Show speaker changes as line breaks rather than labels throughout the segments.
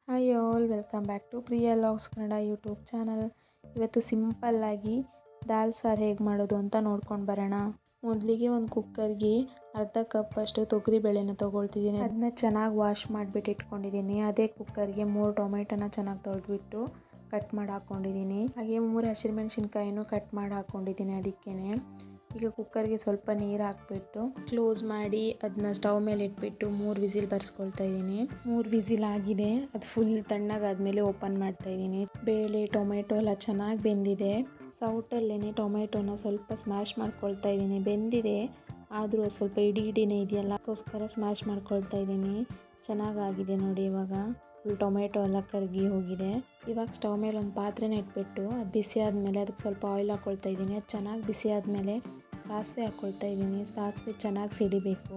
Hi all, welcome back to Priya logs Kannada YouTube channel. ಇವತ್ತು ಸಿಂಪಲ್ಲಾಗಿ ದಾಲ್ ಸಾರು ಹೇಗೆ ಮಾಡೋದು ಅಂತ ನೋಡ್ಕೊಂಡು ಬರೋಣ. ಮೊದಲಿಗೆ ಒಂದು ಕುಕ್ಕರ್ಗೆ ಅರ್ಧ ಕಪ್ಪಷ್ಟು ತೊಗರಿಬೇಳೆನ ತೊಗೊಳ್ತಿದ್ದೀನಿ. ಅದನ್ನ ಚೆನ್ನಾಗಿ ವಾಶ್ ಮಾಡಿಬಿಟ್ಟು ಇಟ್ಕೊಂಡಿದ್ದೀನಿ. ಅದೇ ಕುಕ್ಕರ್ಗೆ 3 ಟೊಮೆಟೊನ ಚೆನ್ನಾಗಿ ತೊಳೆದ್ಬಿಟ್ಟು ಕಟ್ ಮಾಡಿ ಹಾಕ್ಕೊಂಡಿದ್ದೀನಿ. ಹಾಗೆ 3 ಹಸಿರುಮೆಣಸಿನ್ಕಾಯಿನೂ ಕಟ್ ಮಾಡಿ ಹಾಕ್ಕೊಂಡಿದ್ದೀನಿ. ಅದಕ್ಕೇ ಈಗ ಕುಕ್ಕರ್ಗೆ ಸ್ವಲ್ಪ ನೀರು ಹಾಕ್ಬಿಟ್ಟು ಕ್ಲೋಸ್ ಮಾಡಿ ಅದನ್ನ ಸ್ಟವ್ ಮೇಲೆ ಇಟ್ಬಿಟ್ಟು 3 ವಿಸಿಲ್ ಬರ್ಸ್ಕೊಳ್ತಾ ಇದ್ದೀನಿ. 3 ವಿಸಿಲ್ ಆಗಿದೆ. ಅದು ಫುಲ್ ತಣ್ಣಗಾದ್ಮೇಲೆ ಓಪನ್ ಮಾಡ್ತಾ ಇದ್ದೀನಿ. ಬೇಳೆ ಟೊಮೆಟೊ ಎಲ್ಲ ಚೆನ್ನಾಗಿ ಬೆಂದಿದೆ. ಸೌಟಲ್ಲೇ ಟೊಮೆಟೊನ ಸ್ವಲ್ಪ ಸ್ಮ್ಯಾಶ್ ಮಾಡ್ಕೊಳ್ತಾ ಇದ್ದೀನಿ. ಬೆಂದಿದೆ ಆದರೂ ಸ್ವಲ್ಪ ಇಡಿನೇ ಇದೆಯಲ್ಲ, ಅದಕ್ಕೋಸ್ಕರ ಸ್ಮ್ಯಾಶ್ ಮಾಡ್ಕೊಳ್ತಾ ಇದ್ದೀನಿ. ಚೆನ್ನಾಗಾಗಿದೆ ನೋಡಿ. ಇವಾಗ ಫುಲ್ ಟೊಮೆಟೊ ಎಲ್ಲ ಕರಗಿ ಹೋಗಿದೆ. ಇವಾಗ ಸ್ಟವ್ ಮೇಲೆ ಒಂದು ಪಾತ್ರೆನ ಇಟ್ಬಿಟ್ಟು ಅದು ಬಿಸಿ ಆದಮೇಲೆ ಅದಕ್ಕೆ ಸ್ವಲ್ಪ ಆಯಿಲ್ ಹಾಕ್ಕೊಳ್ತಾ ಇದ್ದೀನಿ. ಅದು ಚೆನ್ನಾಗಿ ಬಿಸಿ ಆದಮೇಲೆ ಸಾಸಿವೆ ಹಾಕ್ಕೊಳ್ತಾ ಇದ್ದೀನಿ. ಸಾಸಿವೆ ಚೆನ್ನಾಗಿ ಸಿಡಿಬೇಕು.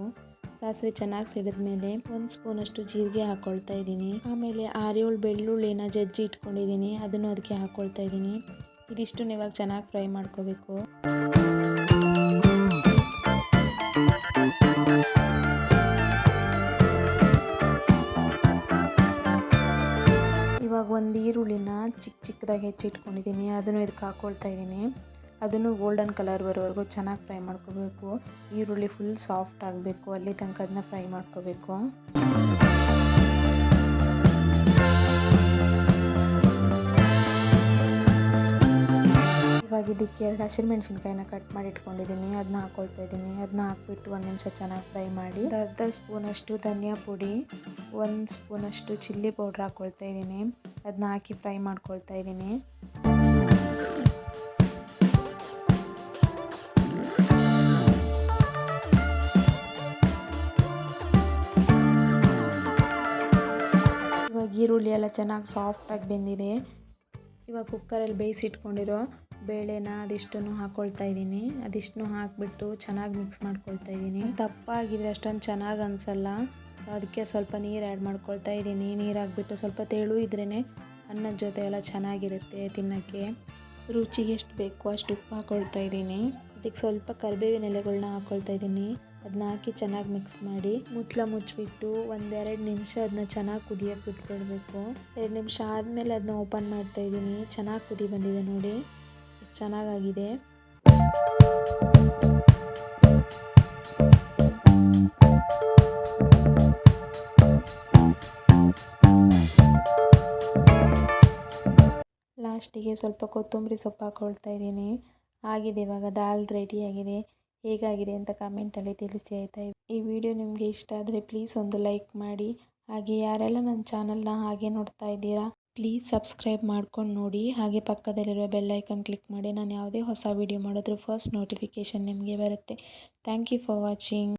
ಸಾಸಿವೆ ಚೆನ್ನಾಗಿ ಸಿಡಿದ್ಮೇಲೆ 1 ಸ್ಪೂನಷ್ಟು ಜೀರಿಗೆ ಹಾಕ್ಕೊಳ್ತಾ ಇದ್ದೀನಿ. ಆಮೇಲೆ 6-7 ಬೆಳ್ಳುಳ್ಳಿನ ಜಜ್ಜಿ ಇಟ್ಕೊಂಡಿದ್ದೀನಿ, ಅದನ್ನು ಅದಕ್ಕೆ ಹಾಕ್ಕೊಳ್ತಾ ಇದ್ದೀನಿ. ಇದಿಷ್ಟನ್ನು ಇವಾಗ ಚೆನ್ನಾಗಿ ಫ್ರೈ ಮಾಡ್ಕೋಬೇಕು. ಇವಾಗ ಒಂದು ಈರುಳ್ಳಿನ ಚಿಕ್ಕದಾಗಿ ಹೆಚ್ಚಿಟ್ಕೊಂಡಿದ್ದೀನಿ, ಅದನ್ನು ಇದಕ್ಕೆ ಹಾಕ್ಕೊಳ್ತಾ ಇದ್ದೀನಿ. ಅದನ್ನು ಗೋಲ್ಡನ್ ಕಲರ್ ಬರೋವರೆಗೂ ಚೆನ್ನಾಗಿ ಫ್ರೈ ಮಾಡ್ಕೋಬೇಕು. ಈರುಳ್ಳಿ ಫುಲ್ ಸಾಫ್ಟ್ ಆಗಬೇಕು, ಅಲ್ಲಿ ತನಕ ಅದನ್ನ ಫ್ರೈ ಮಾಡ್ಕೋಬೇಕು. ಇವಾಗ ಇದಕ್ಕೆ 2 ಹಸಿರುಮೆಣಸಿನ್ಕಾಯಿನ ಕಟ್ ಮಾಡಿ ಇಟ್ಕೊಂಡಿದ್ದೀನಿ, ಅದನ್ನ ಹಾಕ್ಕೊಳ್ತಾ ಇದ್ದೀನಿ. ಅದನ್ನ ಹಾಕ್ಬಿಟ್ಟು 1 ನಿಮಿಷ ಚೆನ್ನಾಗಿ ಫ್ರೈ ಮಾಡಿ ಅರ್ಧ ಸ್ಪೂನಷ್ಟು ಧನಿಯಾ ಪುಡಿ, 1 ಸ್ಪೂನಷ್ಟು ಚಿಲ್ಲಿ ಪೌಡ್ರ್ ಹಾಕ್ಕೊಳ್ತಾ ಇದ್ದೀನಿ. ಅದನ್ನ ಹಾಕಿ ಫ್ರೈ ಮಾಡ್ಕೊಳ್ತಾ ಇದ್ದೀನಿ. ಇವಾಗ ಈರುಳ್ಳಿ ಎಲ್ಲ ಚೆನ್ನಾಗಿ ಸಾಫ್ಟಾಗಿ ಬೆಂದಿದೆ. ಇವಾಗ ಕುಕ್ಕರಲ್ಲಿ ಬೇಯಿಸಿಟ್ಕೊಂಡಿರೋ ಬೇಳೆನ ಅದಿಷ್ಟನ್ನು ಹಾಕ್ಕೊಳ್ತಾ ಇದ್ದೀನಿ. ಅದಿಷ್ಟನ್ನು ಹಾಕಿಬಿಟ್ಟು ಚೆನ್ನಾಗಿ ಮಿಕ್ಸ್ ಮಾಡ್ಕೊಳ್ತಾ ಇದ್ದೀನಿ. ದಪ್ಪ ಆಗಿದ್ರೆ ಅಷ್ಟೊಂದು ಚೆನ್ನಾಗಿ ಅನಿಸಲ್ಲ, ಅದಕ್ಕೆ ಸ್ವಲ್ಪ ನೀರು ಆ್ಯಡ್ ಮಾಡ್ಕೊಳ್ತಾ ಇದ್ದೀನಿ. ನೀರು ಹಾಕ್ಬಿಟ್ಟು ಸ್ವಲ್ಪ ತೆಳು ಇದ್ರೇ ಅನ್ನದ ಜೊತೆ ಎಲ್ಲ ಚೆನ್ನಾಗಿರುತ್ತೆ ತಿನ್ನೋಕ್ಕೆ. ರುಚಿಗೆ ಎಷ್ಟು ಬೇಕೋ ಅಷ್ಟು ಉಪ್ಪು ಹಾಕ್ಕೊಳ್ತಾ ಇದ್ದೀನಿ. ಅದಕ್ಕೆ ಸ್ವಲ್ಪ ಕರಿಬೇವಿನ ಎಲೆಗಳನ್ನ ಹಾಕ್ಕೊಳ್ತಾ ಇದ್ದೀನಿ. ಅದನ್ನ ಹಾಕಿ ಚೆನ್ನಾಗಿ ಮಿಕ್ಸ್ ಮಾಡಿ ಮುಚ್ಚಿಬಿಟ್ಟು 1-2 ನಿಮಿಷ ಅದನ್ನ ಚೆನ್ನಾಗಿ ಕುದಿಯೋಕ್ಕೆ ಬಿಟ್ಬಿಡಬೇಕು. 2 ನಿಮಿಷ ಆದಮೇಲೆ ಅದನ್ನ ಓಪನ್ ಮಾಡ್ತಾ ಇದ್ದೀನಿ. ಚೆನ್ನಾಗಿ ಕುದಿ ಬಂದಿದೆ ನೋಡಿ, ಎಷ್ಟು ಚೆನ್ನಾಗಾಗಿದೆ. ಲಾಸ್ಟಿಗೆ ಸ್ವಲ್ಪ ಕೊತ್ತಂಬರಿ ಸೊಪ್ಪು ಹಾಕ್ಕೊಳ್ತಾ ಇದ್ದೀನಿ. ಆಗಿದೆ, ಇವಾಗ ದಾಲ್ ರೆಡಿಯಾಗಿದೆ. ಹೇಗಾಗಿದೆ ಅಂತ ಕಮೆಂಟಲ್ಲಿ ತಿಳಿಸಿ ಆಯಿತಾ. ಈ ವಿಡಿಯೋ ನಿಮಗೆ ಇಷ್ಟ ಆದರೆ ಪ್ಲೀಸ್ ಒಂದು ಲೈಕ್ ಮಾಡಿ. ಹಾಗೆ ಯಾರೆಲ್ಲ ನನ್ನ ಚಾನಲ್ನ ಹಾಗೆ ನೋಡ್ತಾ ಇದ್ದೀರಾ ಪ್ಲೀಸ್ ಸಬ್ಸ್ಕ್ರೈಬ್ ಮಾಡ್ಕೊಂಡು ನೋಡಿ. ಹಾಗೆ ಪಕ್ಕದಲ್ಲಿರುವ ಬೆಲ್ ಐಕನ್ ಕ್ಲಿಕ್ ಮಾಡಿ. ನಾನು ಯಾವುದೇ ಹೊಸ ವಿಡಿಯೋ ಮಾಡಿದ್ರೂ ಫಸ್ಟ್ ನೋಟಿಫಿಕೇಷನ್ ನಿಮಗೆ ಬರುತ್ತೆ. Thank you for watching.